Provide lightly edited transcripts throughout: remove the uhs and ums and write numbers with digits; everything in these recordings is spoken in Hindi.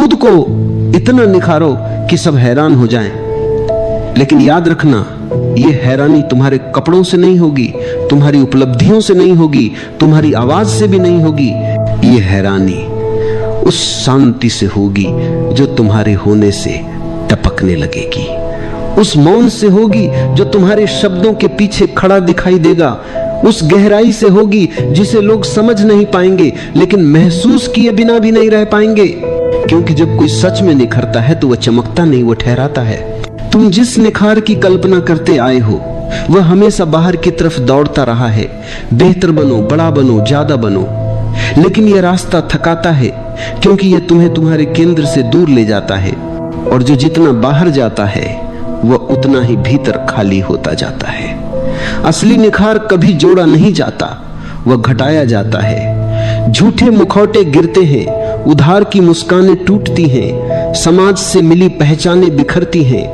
खुद को इतना निखारो कि सब हैरान हो जाएं। लेकिन याद रखना, यह हैरानी तुम्हारे कपड़ों से नहीं होगी, तुम्हारी उपलब्धियों से नहीं होगी, तुम्हारी आवाज से भी नहीं होगी। यह हैरानी उस शांति से होगी जो तुम्हारे होने से टपकने लगेगी, उस मौन से होगी जो तुम्हारे शब्दों के पीछे खड़ा दिखाई देगा, उस गहराई से होगी जिसे लोग समझ नहीं पाएंगे लेकिन महसूस किए बिना भी नहीं रह पाएंगे। क्योंकि जब कोई सच में निखरता है तो वह चमकता नहीं, वह ठहराता है। तुम जिस निखार की कल्पना करते आए हो वह हमेशा बाहर की तरफ दौड़ता रहा है। बेहतर बनो, बड़ा बनो, ज्यादा बनो, लेकिन यह रास्ता थकाता है क्योंकि यह तुम्हें तुम्हारे केंद्र से दूर ले जाता है, और जो जितना बाहर जाता है वह उतना ही भीतर खाली होता जाता है। असली निखार कभी जोड़ा नहीं जाता, वह घटाया जाता है। झूठे मुखौटे गिरते हैं, उधार की मुस्कानें टूटती हैं, समाज से मिली पहचानें बिखरती हैं,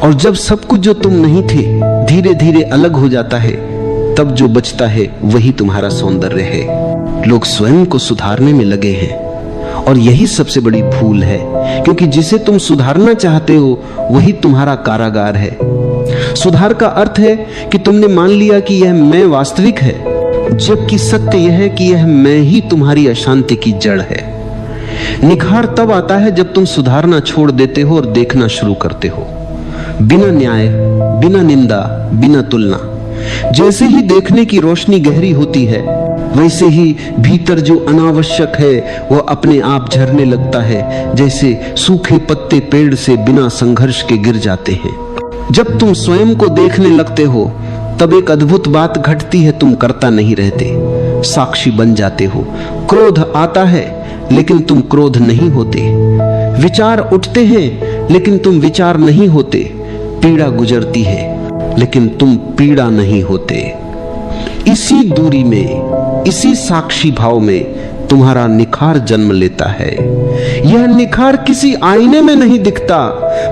और जब सब कुछ जो तुम नहीं थे धीरे धीरे अलग हो जाता है, तब जो बचता है वही तुम्हारा सौंदर्य है। लोग स्वयं को सुधारने में लगे हैं और यही सबसे बड़ी भूल है, क्योंकि जिसे तुम सुधारना चाहते हो वही तुम्हारा कारागार है। सुधार का अर्थ है कि तुमने मान लिया कि यह मैं वास्तविक है, जबकि सत्य यह है कि यह मैं ही तुम्हारी अशांति की जड़ है। निखार तब आता है जब तुम सुधारना छोड़ देते हो और देखना शुरू करते हो, बिना न्याय, बिना निंदा, बिना तुलना। जैसे ही देखने की रोशनी गहरी होती है, वैसे ही भीतर जो अनावश्यक है वह अपने आप झरने लगता है, जैसे सूखे पत्ते पेड़ से बिना संघर्ष के गिर जाते हैं। जब तुम स्वयं को देखने लगते हो तब एक अद्भुत बात घटती है, तुम करता नहीं रहते, साक्षी बन जाते हो। क्रोध आता है लेकिन तुम क्रोध नहीं होते, विचार उठते हैं लेकिन तुम विचार नहीं होते, पीड़ा गुजरती है लेकिन तुम पीड़ा नहीं होते। इसी दूरी में, इसी साक्षी भाव में तुम्हारा निखार जन्म लेता है। यह निखार किसी आईने में नहीं दिखता,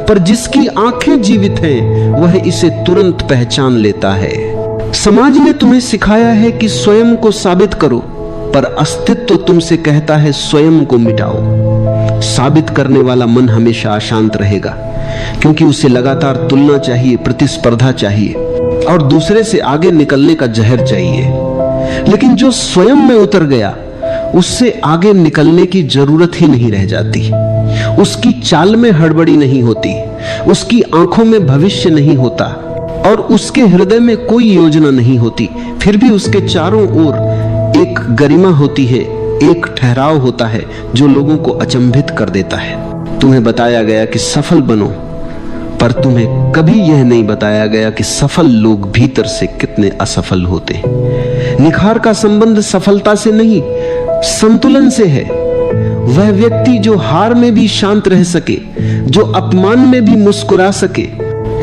पर जिसकी आंखें जीवित हैं वह इसे तुरंत पहचान लेता है। समाज ने तुम्हें सिखाया है कि स्वयं को साबित करो, पर अस्तित्व तुमसे कहता है स्वयं को मिटाओ। साबित करने वाला मन हमेशा अशांत रहेगा, क्योंकि उसे लगातार तुलना चाहिए, प्रतिस्पर्धा चाहिए और दूसरे से आगे निकलने का जहर चाहिए। लेकिन जो स्वयं में उतर गया उससे आगे निकलने की जरूरत ही नहीं रह जाती। उसकी चाल में हड़बड़ी नहीं होती, उसकी आंखों में भविष्य नहीं होता और उसके हृदय में कोई योजना नहीं होती। फिर भी उसके चारों ओर एक गरिमा होती है, एक ठहराव होता है जो लोगों को अचंभित कर देता है। तुम्हें बताया गया कि सफल बनो, पर तुम्हें कभी यह नहीं बताया गया कि सफल लोग भीतर से कितने असफल होते हैं। निखार का संबंध सफलता से नहीं, संतुलन से है। वह व्यक्ति जो हार में भी शांत रह सके, जो अपमान में भी मुस्कुरा सके,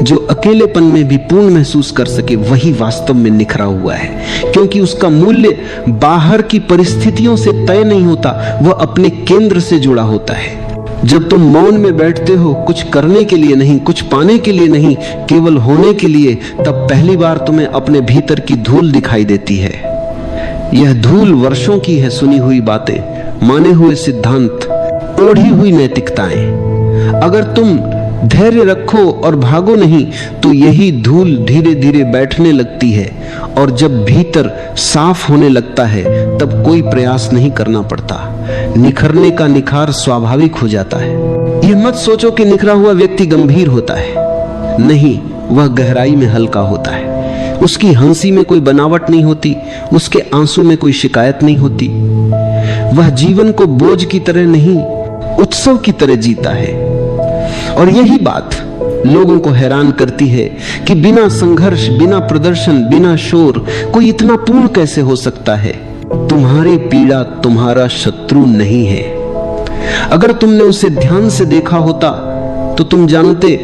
जो अकेलेपन में भी पूर्ण महसूस कर सके, वही वास्तव में निखरा हुआ है। क्योंकि उसका मूल्य बाहर की परिस्थितियों से तय नहीं होता, वह अपने केंद्र से जुड़ा होता है। जब तुम मौन में बैठते हो, कुछ करने के लिए नहीं, कुछ पाने के लिए नहीं, केवल होने के लिए, तब पहली बार तुम्हें अपने भीतर की धूल दिखाई देती है। यह धूल वर्षों की है, सुनी हुई बातें, माने हुए सिद्धांत, ओढ़ी हुई नैतिकताएं। अगर तुम धैर्य रखो और भागो नहीं तो यही धूल धीरे धीरे बैठने लगती है, और जब भीतर साफ होने लगता है तब कोई प्रयास नहीं करना पड़ता। निखरने का निखार स्वाभाविक हो जाता है। यह मत सोचो कि निखरा हुआ व्यक्ति गंभीर होता है, नहीं, वह गहराई में हल्का होता है। उसकी हंसी में कोई बनावट नहीं होती, उसके आंसू में कोई शिकायत नहीं होती। वह जीवन को बोझ की तरह नहीं, उत्सव की तरह जीता है। और यही बात लोगों को हैरान करती है कि बिना संघर्ष, बिना प्रदर्शन, बिना शोर कोई इतना पूर्ण कैसे हो सकता है। तुम्हारी पीड़ा तुम्हारा शत्रु नहीं है। अगर तुमने उसे ध्यान से देखा होता तो तुम जानते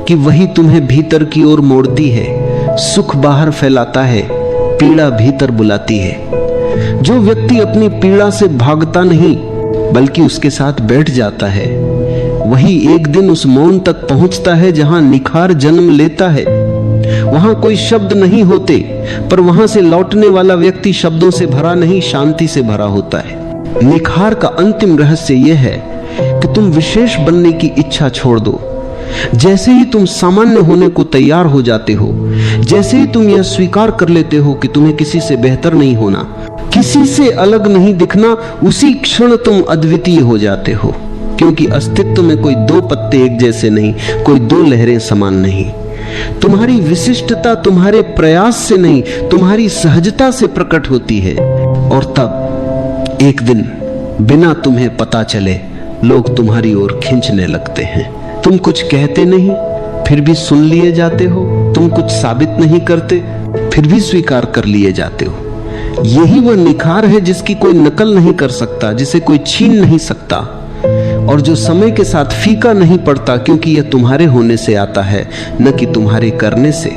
कि वही तुम्हें भीतर की ओर मोड़ती है। सुख बाहर फैलाता है, पीड़ा भीतर बुलाती है। जो व्यक्ति अपनी पीड़ा से भागता नहीं बल्कि उसके साथ बैठ जाता है, वही एक दिन उस मौन तक पहुंचता है जहां निखार जन्म लेता है। वहां कोई शब्द नहीं होते, पर वहां से लौटने वाला व्यक्ति शब्दों से भरा नहीं, शांति से भरा होता है। निखार का अंतिम रहस्य यह है कि तुम विशेष बनने की इच्छा छोड़ दो। जैसे ही तुम सामान्य होने को तैयार हो जाते हो, जैसे ही तुम यह स्वीकार कर लेते हो कि तुम्हें किसी से बेहतर नहीं होना, किसी से अलग नहीं दिखना, उसी क्षण तुम अद्वितीय हो जाते हो। क्योंकि अस्तित्व में कोई दो पत्ते एक जैसे नहीं, कोई दो लहरें समान नहीं। तुम्हारी विशिष्टता तुम्हारे प्रयास से नहीं, तुम्हारी सहजता से प्रकट होती है। और तब एक दिन बिना तुम्हें पता चले लोग तुम्हारी ओर खींचने लगते हैं। तुम कुछ कहते नहीं, फिर भी सुन लिए जाते हो। तुम कुछ साबित नहीं करते, फिर भी स्वीकार कर लिए जाते हो। यही वह निखार है जिसकी कोई नकल नहीं कर सकता, जिसे कोई छीन नहीं सकता, और जो समय के साथ फीका नहीं पड़ता, क्योंकि यह तुम्हारे होने से आता है, न कि तुम्हारे करने से।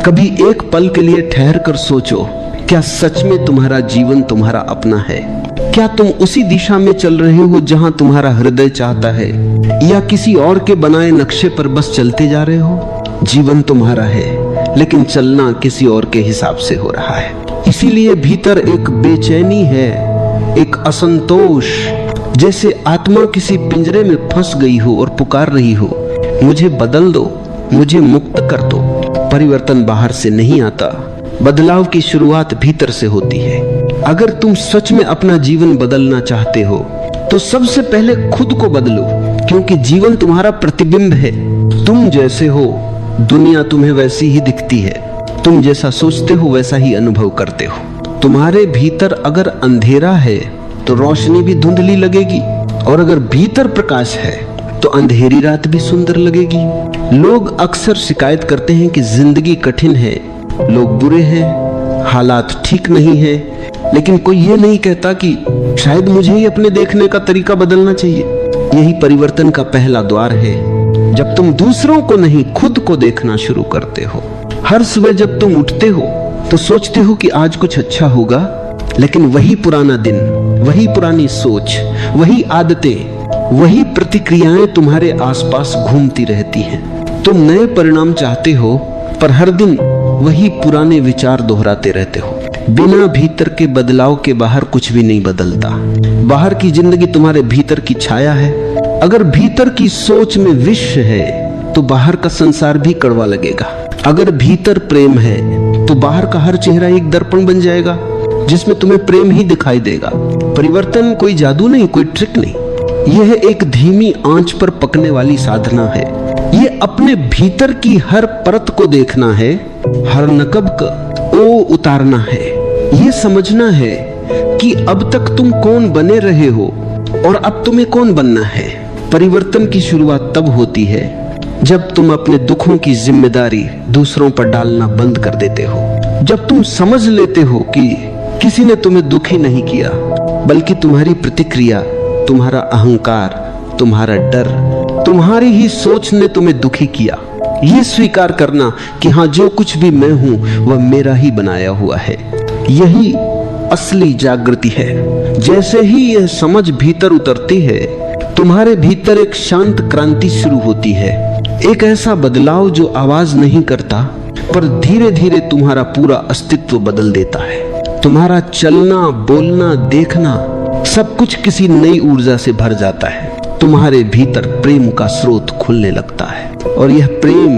कभी एक पल के लिए ठहर कर सोचो, क्या सच में तुम्हारा जीवन तुम्हारा अपना है? क्या तुम उसी दिशा में चल रहे हो जहां तुम्हारा हृदय चाहता है, या किसी और के बनाए नक्शे पर बस चलते जा रहे हो? जीवन तुम्हारा है, लेकिन चलना किसी और के हिसाब से हो रहा है। इसीलिए भीतर एक बेचैनी है, एक असंतोष, जैसे आत्मा किसी पिंजरे में फंस गई हो और पुकार रही हो, मुझे बदल दो, मुझे मुक्त कर दो। परिवर्तन बाहर से नहीं आता, बदलाव की शुरुआत भीतर से होती है। अगर तुम सच में अपना जीवन बदलना चाहते हो तो सबसे पहले खुद को बदलो, क्योंकि जीवन तुम्हारा प्रतिबिंब है। तुम जैसे हो दुनिया तुम्हें वैसी ही दिखती है, तुम जैसा सोचते हो वैसा ही अनुभव करते हो। तुम्हारे भीतर अगर अंधेरा है तो रोशनी भी धुंधली लगेगी, और अगर भीतर प्रकाश है तो अंधेरी रात भी सुंदर लगेगी। लोग अक्सर शिकायत करते हैं कि जिंदगी कठिन है, लोग बुरे हैं, हालात ठीक नहीं है, लेकिन कोई ये नहीं कहता कि शायद मुझे ही अपने देखने का तरीका बदलना चाहिए। यही परिवर्तन का पहला द्वार है, जब तुम दूसरों को नहीं खुद को देखना शुरू करते हो। हर सुबह जब तुम उठते हो तो सोचते हो कि आज कुछ अच्छा होगा, लेकिन वही पुराना दिन, वही पुरानी सोच, वही आदतें, वही प्रतिक्रियाएं तुम्हारे आसपास घूमती रहती हैं। तुम नए परिणाम चाहते हो, पर हर दिन वही पुराने विचार दोहराते रहते हो। बिना भीतर के बदलाव के बाहर कुछ भी नहीं बदलता। बाहर की जिंदगी तुम्हारे भीतर की छाया है। अगर भीतर की सोच में विष है तो बाहर का संसार भी कड़वा लगेगा। अगर भीतर प्रेम है तो बाहर का हर चेहरा एक दर्पण बन जाएगा जिसमें तुम्हें प्रेम ही दिखाई देगा। परिवर्तन कोई जादू नहीं, कोई ट्रिक नहीं, यह एक धीमी आंच पर पकने वाली साधना है। ये अपने भीतर की हर परत को देखना है, हर नकब का ओ उतारना है। ये समझना है कि अब तक तुम कौन बने रहे हो और अब तुम्हें कौन बनना है। परिवर्तन की शुरुआत तब होती है जब तुम अपने दुखों की जिम्मेदारी दूसरों पर डालना बंद कर देते हो। जब तुम समझ लेते हो कि किसी ने तुम्हें दुखी नहीं किया, बल्कि तुम्हारी प्रतिक्रिया, तुम्हारा अहंकार, तुम्हारा डर, तुम्हारी ही सोच ने तुम्हें दुखी किया। ये स्वीकार करना कि हाँ, जो कुछ भी मैं हूं वह मेरा ही बनाया हुआ है, यही असली जागृति है। जैसे ही यह समझ भीतर उतरती है, तुम्हारे भीतर एक शांत क्रांति शुरू होती है। एक ऐसा बदलाव जो आवाज नहीं करता, पर धीरे धीरे तुम्हारा पूरा अस्तित्व बदल देता है। तुम्हारा चलना, बोलना, देखना सब कुछ किसी नई ऊर्जा से भर जाता है। तुम्हारे भीतर प्रेम का स्रोत खुलने लगता है, और यह प्रेम,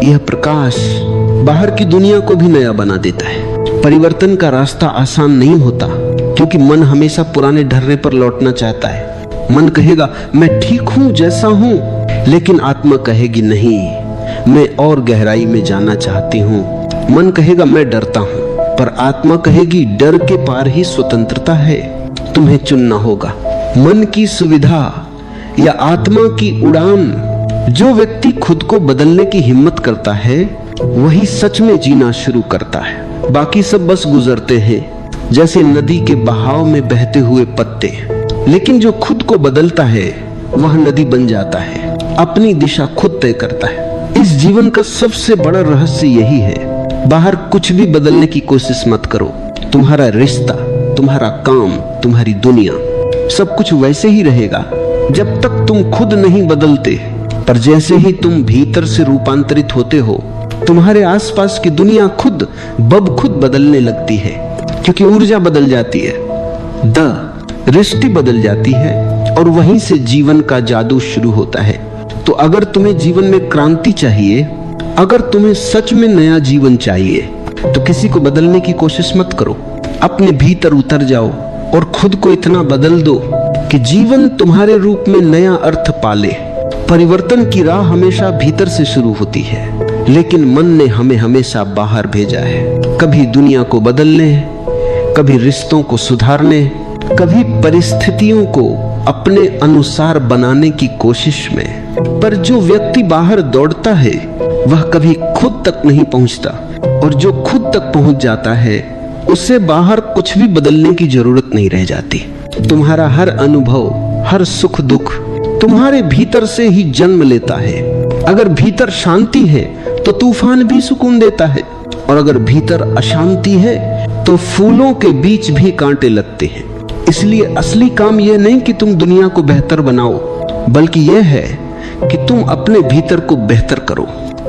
यह प्रकाश बाहर की दुनिया को भी नया बना देता है। परिवर्तन का रास्ता आसान नहीं होता, क्योंकि मन हमेशा पुराने ढर्रे पर लौटना चाहता है। मन कहेगा मैं ठीक हूं जैसा हूं, लेकिन आत्मा कहेगी नहीं, मैं और गहराई में जाना चाहती हूं। मन कहेगा मैं डरता हूं, पर आत्मा कहेगी डर के पार ही स्वतंत्रता है, तुम्हें चुनना होगा। मन की सुविधा या आत्मा की उड़ान, जो व्यक्ति खुद को बदलने की हिम्मत करता है वही सच में जीना शुरू करता है। बाकी सब बस गुजरते हैं, जैसे नदी के बहाव में बहते हुए पत्ते। लेकिन जो खुद को बदलता है वह नदी बन जाता है, अपनी दिशा खुद तय करता है। इस जीवन का सबसे बड़ा रहस्य यही है। बाहर कुछ भी बदलने की कोशिश मत करो। तुम्हारा रिश्ता, तुम्हारा काम, तुम्हारी दुनिया, सब कुछ वैसे ही रहेगा जब तक तुम खुद नहीं बदलते। पर जैसे ही तुम भीतर से रूपांतरित होते हो, तुम्हारे आसपास की दुनिया खुद बब खुद बदलने लगती है, क्योंकि ऊर्जा बदल जाती है, दृष्टि बदल जाती है, और वहीं से जीवन का जादू शुरू होता है। तो अगर तुम्हें जीवन में क्रांति चाहिए, अगर तुम्हें सच में नया जीवन चाहिए, तो किसी को बदलने की कोशिश मत करो। अपने भीतर उतर जाओ और खुद को इतना बदल दो कि जीवन तुम्हारे रूप में नया अर्थ पाले। परिवर्तन की राह हमेशा भीतर से शुरू होती है, लेकिन मन ने हमें हमेशा बाहर भेजा है। कभी दुनिया को बदलने, कभी रिश्तों को सुधारने, कभी परिस्थितियों को अपने अनुसार बनाने की कोशिश में। पर जो व्यक्ति बाहर दौड़ता है वह कभी खुद तक नहीं पहुंचता, और जो खुद तक पहुंच जाता है उसे बाहर कुछ भी बदलने की जरूरत नहीं रह जाती। तुम्हारा हर अनुभव, हर सुख दुख तुम्हारे भीतर से ही जन्म लेता है। अगर भीतर शांति है तो तूफान भी सुकून देता है, और अगर भीतर अशांति है तो फूलों के बीच भी कांटे लगते हैं। इसलिए असली काम यह नहीं कि तुम दुनिया को बेहतर बनाओ, बल्कि यह है कि तुम अपने भीतर को बेहतर करो।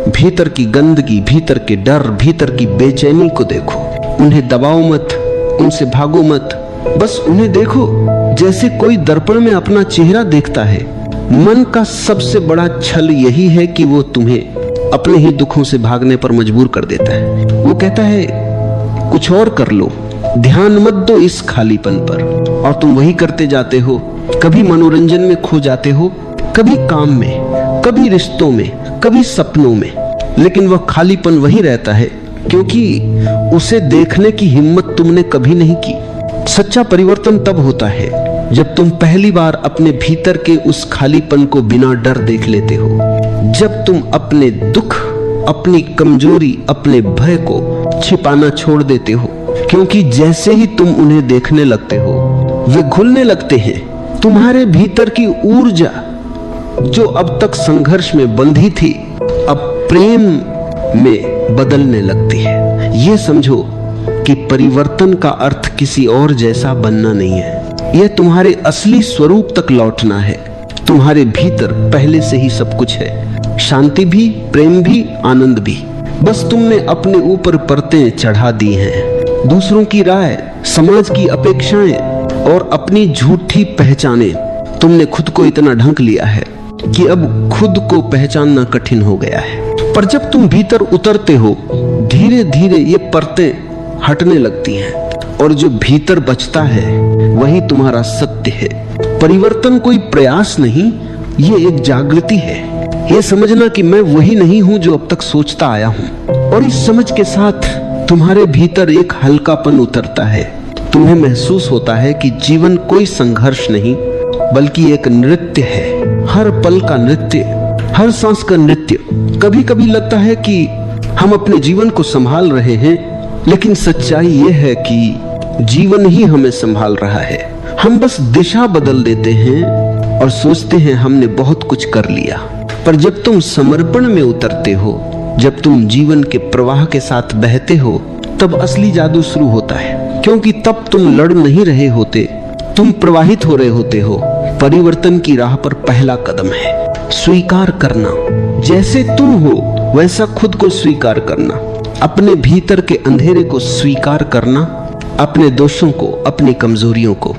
भीतर की गंदगी, भीतर के डर, भीतर की बेचैनी को देखो। उन्हें दबाओ मत, उनसे भागो मत, बस उन्हें देखो जैसे कोई दर्पण में अपना चेहरा देखता है। मन का सबसे बड़ा छल यही है कि वो तुम्हें अपने ही दुखों से भागने पर मजबूर कर देता है। वो कहता है कुछ और कर लो, ध्यान मत दो इस खालीपन पर, और तुम वही करते जाते हो। कभी मनोरंजन में खो जाते हो, कभी काम में, कभी रिश्तों में, कभी सपनों में, लेकिन वह खालीपन वही रहता है क्योंकि उसे देखने की हिम्मत तुमने कभी नहीं की। सच्चा परिवर्तन तब होता है जब तुम पहली बार अपने भीतर के उस खालीपन को बिना डर देख लेते हो। जब तुम अपने दुख, अपनी कमजोरी, अपने भय को छिपाना छोड़ देते हो, क्योंकि जैसे ही तुम उन्हें देखने लगते हो वे घुलने लगते हैं। तुम्हारे भीतर की ऊर्जा जो अब तक संघर्ष में बंधी थी, अब प्रेम में बदलने लगती है। ये समझो कि परिवर्तन का अर्थ किसी और जैसा बनना नहीं है, यह तुम्हारे असली स्वरूप तक लौटना है। तुम्हारे भीतर पहले से ही सब कुछ है, शांति भी, प्रेम भी, आनंद भी। बस तुमने अपने ऊपर परतें चढ़ा दी हैं। दूसरों की राय, समाज की अपेक्षाएं और अपनी झूठी पहचाने, तुमने खुद को इतना ढंक लिया है कि अब खुद को पहचानना कठिन हो गया है। पर जब तुम भीतर उतरते हो, धीरे धीरे ये परतें हटने लगती हैं, और जो भीतर बचता है वही तुम्हारा सत्य है। परिवर्तन कोई प्रयास नहीं, ये एक जागृति है। ये समझना कि मैं वही नहीं हूं जो अब तक सोचता आया हूं, और इस समझ के साथ तुम्हारे भीतर एक हल्कापन उतरता है। तुम्हें महसूस होता है कि जीवन कोई संघर्ष नहीं बल्कि एक नृत्य है। हर पल का नृत्य, हर सांस का नृत्य। कभी कभी लगता है कि हम अपने जीवन को संभाल रहे हैं, लेकिन सच्चाई यह है कि जीवन ही हमें संभाल रहा है। हम बस दिशा बदल देते हैं और सोचते हैं हमने बहुत कुछ कर लिया। पर जब तुम समर्पण में उतरते हो, जब तुम जीवन के प्रवाह के साथ बहते हो, तब असली जादू शुरू होता है। क्योंकि तब तुम लड़ नहीं रहे होते, तुम प्रवाहित हो रहे होते हो। परिवर्तन की राह पर पहला कदम है स्वीकार करना। जैसे तुम हो वैसा खुद को स्वीकार करना, अपने भीतर के अंधेरे को स्वीकार करना, अपने दोषों को, अपनी कमजोरियों को।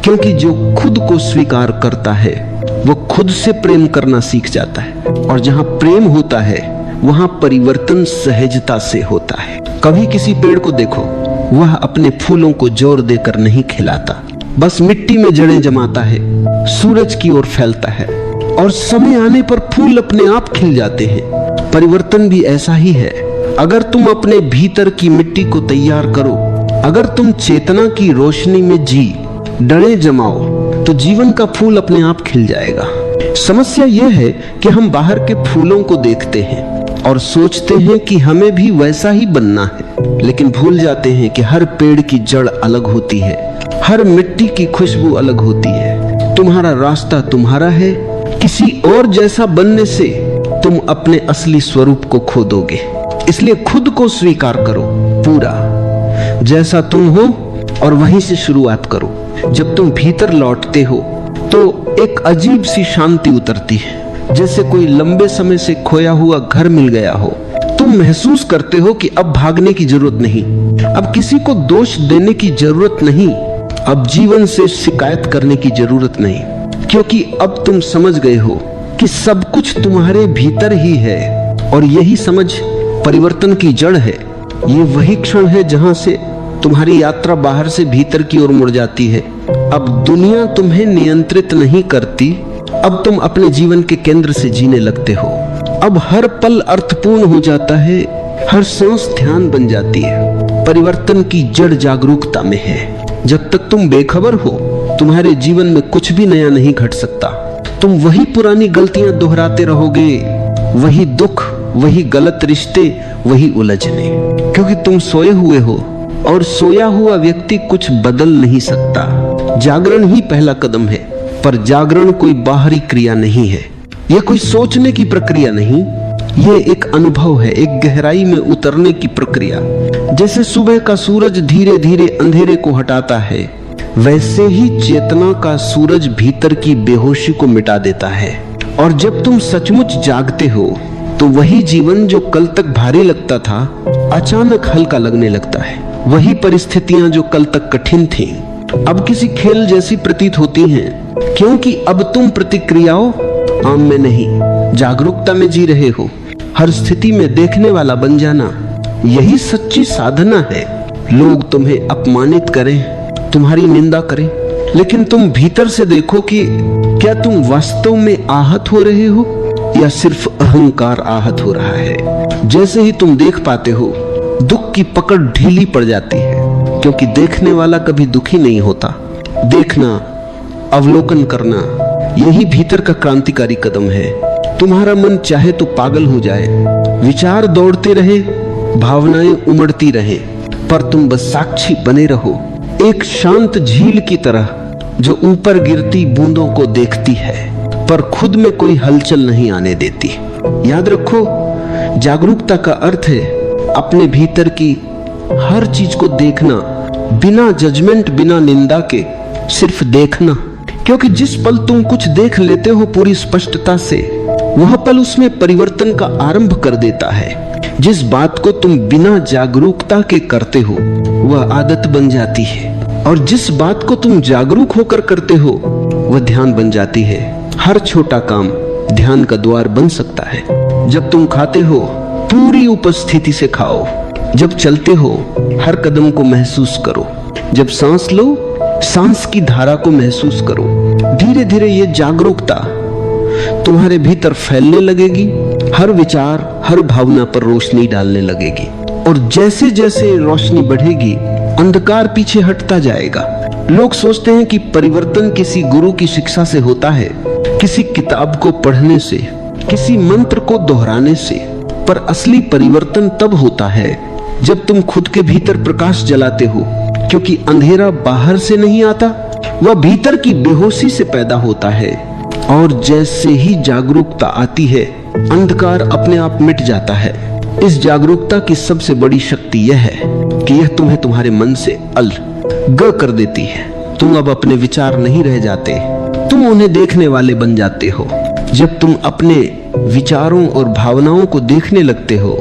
क्योंकि जो खुद को स्वीकार करता है वो खुद से प्रेम करना सीख जाता है, और जहां प्रेम होता है वहां परिवर्तन सहजता से होता है। कभी किसी पेड़ को देखो, वह अपने फूलों को जोर देकर नहीं खिलाता, बस मिट्टी में जड़ें जमाता है, सूरज की ओर फैलता है, और समय आने पर फूल अपने आप खिल जाते हैं। परिवर्तन भी ऐसा ही है। अगर तुम अपने भीतर की मिट्टी को तैयार करो, अगर तुम चेतना की रोशनी में जी डरे जमाओ, तो जीवन का फूल अपने आप खिल जाएगा। समस्या यह है कि हम बाहर के फूलों को देखते हैं और सोचते हैं कि हमें भी वैसा ही बनना है, लेकिन भूल जाते हैं कि हर पेड़ की जड़ अलग होती है, हर मिट्टी की खुशबू अलग होती है। तुम्हारा रास्ता तुम्हारा है, किसी और जैसा बनने से तुम अपने असली स्वरूप को खो दोगे। इसलिए खुद को स्वीकार करो पूरा, जैसा तुम हो, और वहीं से शुरुआत करो। जब तुम भीतर लौटते हो तो एक अजीब सी शांति उतरती है, जैसे कोई लंबे समय से खोया हुआ घर मिल गया हो। तुम महसूस करते हो कि अब भागने की जरूरत नहीं, अब किसी को दोष देने की जरूरत नहीं, अब जीवन से शिकायत करने की जरूरत नहीं। क्योंकि अब तुम समझ गए हो कि सब कुछ तुम्हारे भीतर ही है और यही समझ परिवर्तन की जड़ है। ये वही क्षण है जहां से तुम्हारी यात्रा बाहर से भीतर की ओर मुड़ जाती है। अब दुनिया तुम्हें नियंत्रित नहीं करती, अब तुम अपने जीवन के केंद्र से जीने लगते हो। अब हर पल अर्थपूर्ण हो जाता है, हर सांस ध्यान बन जाती है। परिवर्तन की जड़ जागरूकता में है। जब तक तुम बेखबर हो, तुम्हारे जीवन में कुछ भी नया नहीं घट सकता। तुम वही पुरानी गलतियां दोहराते रहोगे, वही दुख, वही गलत रिश्ते, वही उलझने, क्योंकि तुम सोए हुए हो और सोया हुआ व्यक्ति कुछ बदल नहीं सकता। जागरण ही पहला कदम है, पर जागरण कोई बाहरी क्रिया नहीं है। यह कोई सोचने की प्रक्रिया नहीं, यह एक अनुभव है, एक गहराई में उतरने की प्रक्रिया। जैसे सुबह का सूरज धीरे धीरे अंधेरे को हटाता है, वैसे ही चेतना का सूरज भीतर की बेहोशी को मिटा देता है। और जब तुम सचमुच जागते हो तो वही जीवन जो कल तक भारी लगता था अचानक हल्का लगने लगता है। वही परिस्थितियां जो कल तक कठिन थीं अब किसी खेल जैसी प्रतीत होती हैं, क्योंकि अब तुम प्रतिक्रियाओं आम में नहीं, जागरूकता में जी रहे हो। हर स्थिति में देखने वाला बन जाना, यही सच्ची साधना है। लोग तुम्हें अपमानित करें, तुम्हारी निंदा करें, लेकिन तुम भीतर से देखो कि क्या तुम वास्तव में आहत हो रहे हो या सिर्फ अहंकार आहत हो रहा है। जैसे ही तुम देख पाते हो, दुख की पकड़ ढीली पड़ जाती है, क्योंकि देखने वाला कभी दुखी नहीं होता। देखना, अवलोकन करना, यही भीतर का क्रांतिकारी कदम है। तुम्हारा मन चाहे तो पागल हो जाए, विचार दौड़ते रहे, भावनाएं उमड़ती रहे, पर तुम बस साक्षी बने रहो, एक शांत झील की तरह जो ऊपर गिरती बूंदों को देखती है पर खुद में कोई हलचल नहीं आने देती। याद रखो, जागरूकता का अर्थ है अपने भीतर की हर चीज को देखना, बिना जजमेंट, बिना निंदा के, सिर्फ देखना। क्योंकि जिस पल तुम कुछ देख लेते हो पूरी स्पष्टता से, वह पल उसमें परिवर्तन का आरंभ कर देता है। जिस बात को तुम बिना जागरूकता के करते हो वह आदत बन जाती है, और जिस बात को तुम जागरूक होकर करते हो वह ध्यान बन जाती है। हर छोटा काम ध्यान का द्वार बन सकता है। जब तुम खाते हो पूरी उपस्थिति से खाओ, जब चलते हो हर कदम को महसूस करो, जब सांस लो सांस की धारा को महसूस करो। धीरे धीरे ये जागरूकता तुम्हारे भीतर फैलने लगेगी, हर विचार, हर भावना पर रोशनी डालने लगेगी। और जैसे जैसे रोशनी बढ़ेगी, अंधकार पीछे हटता जाएगा। लोग सोचते हैं कि परिवर्तन किसी गुरु की शिक्षा से होता है, किसी किताब को पढ़ने से, किसी मंत्र को दोहराने से, पर असली परिवर्तन तब होता है जब तुम खुद के भीतर प्रकाश जलाते हो, क्योंकि अंधेरा बाहर से नहीं आता, वह भीतर की बेहोशी से पैदा होता है। और जैसे ही जागरूकता आती है, अंधकार अपने आप मिट जाता है। इस जागरूकता की सबसे बड़ी शक्ति यह है कि यह तुम्हें तुम्हारे मन से अलग कर देती है। तुम अब अपने विचार नहीं रह जाते, तुम उन्हें देखने वाले बन जाते हो। जब तुम अपने विचारों और भावनाओं को देखने लगते हो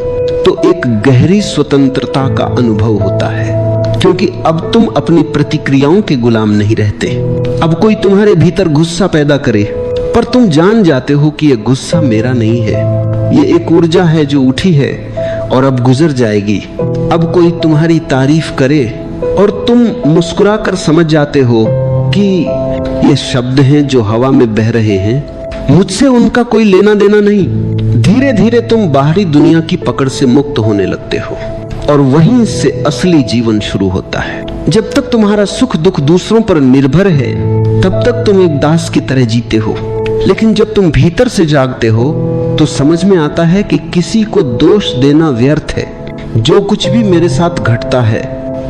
तो एक गहरी स्वतंत्रता का अनुभव होता है, क्योंकि अब तुम अपनी प्रतिक्रियाओं के गुलाम नहीं रहते। अब कोई तुम्हारे भीतर गुस्सा पैदा करे, पर तुम जान जाते हो कि यह गुस्सा मेरा नहीं है, ये एक ऊर्जा है जो उठी है और अब गुजर जाएगी। अब कोई तुम्हारी तारीफ करे और तुम मुस्कुराकर समझ जाते हो कि ये शब्द हैं जो हवा में बह रहे हैं, मुझसे उनका कोई लेना देना नहीं। धीरे धीरे तुम बाहरी दुनिया की पकड़ से मुक्त होने लगते हो, और वहीं से असली जीवन शुरू होता है। जब तक तुम्हारा सुख दुख दूसरों पर निर्भर है, तब तक तुम एक दास की तरह जीते हो। लेकिन जब तुम भीतर से जागते हो तो समझ में आता है कि किसी को दोष देना व्यर्थ है। जो कुछ भी मेरे साथ घटता है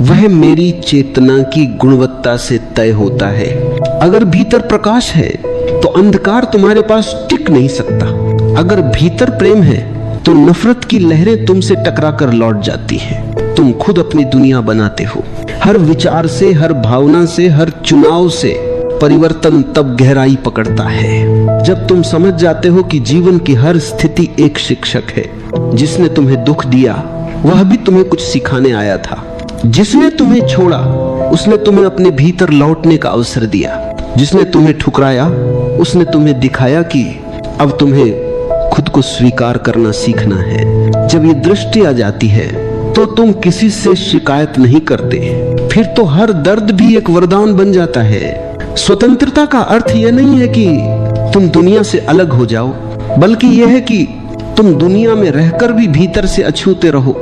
वह मेरी चेतना की गुणवत्ता से तय होता है। अगर भीतर प्रकाश है तो अंधकार तुम्हारे पास टिक नहीं सकता। अगर भीतर प्रेम है तो नफरत की लहरें तुमसे टकराकर लौट जाती हैं। तुम खुद अपनी दुनिया बनाते हो। हर विचार से, हर भावना से, हर चुनाव से परिवर्तन तब गहराई पकड़ता है जब तुम समझ जाते हो कि जीवन की हर स्थिति एक शिक्षक है। जिसने तुम्हें दुख दिया वह भी तुम्हें कुछ सिखाने आया था। जिसने तुम्हें छोड़ा उसने तुम्हें अपने भीतर लौटने का अवसर दिया। जिसने तुम्हें ठुकराया उसने तुम्हें दिखाया कि अब तुम्हें खुद को स्वीकार करना सीखना है। जब ये दृष्टि आ जाती है तो तुम किसी से शिकायत नहीं करते, फिर तो हर दर्द भी एक वरदान बन जाता है। स्वतंत्रता का अर्थ यह नहीं है कि तुम दुनिया से अलग हो जाओ, बल्कि यह है कि तुम दुनिया में रहकर भी भीतर से अछूते रहो।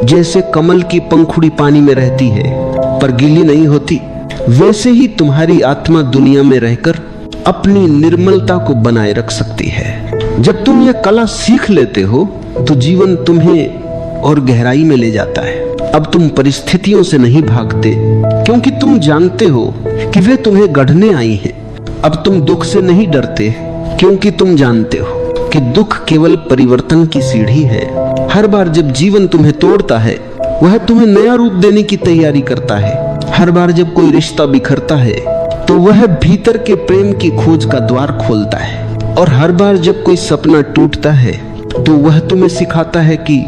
जैसे कमल की पंखुड़ी पानी में रहती है पर गीली नहीं होती, वैसे ही तुम्हारी आत्मा दुनिया में रहकर अपनी निर्मलता को बनाए रख सकती है। जब तुम यह कला सीख लेते हो तो जीवन तुम्हें और गहराई में ले जाता है। अब तुम परिस्थितियों से नहीं भागते, क्योंकि तुम जानते हो कि वे तुम्हें गढ़ने आई हैं। अब तुम दुख से नहीं डरते, क्योंकि तुम जानते हो कि दुख केवल परिवर्तन की सीढ़ी है। हर बार जब जीवन तुम्हें तोड़ता है, वह तुम्हें नया रूप देने की तैयारी करता है। हर बार जब कोई रिश्ता बिखरता है, तो वह भीतर के प्रेम की खोज का द्वार खोलता है। और हर बार जब कोई सपना टूटता है, तो वह तुम्हें सिखाता है कि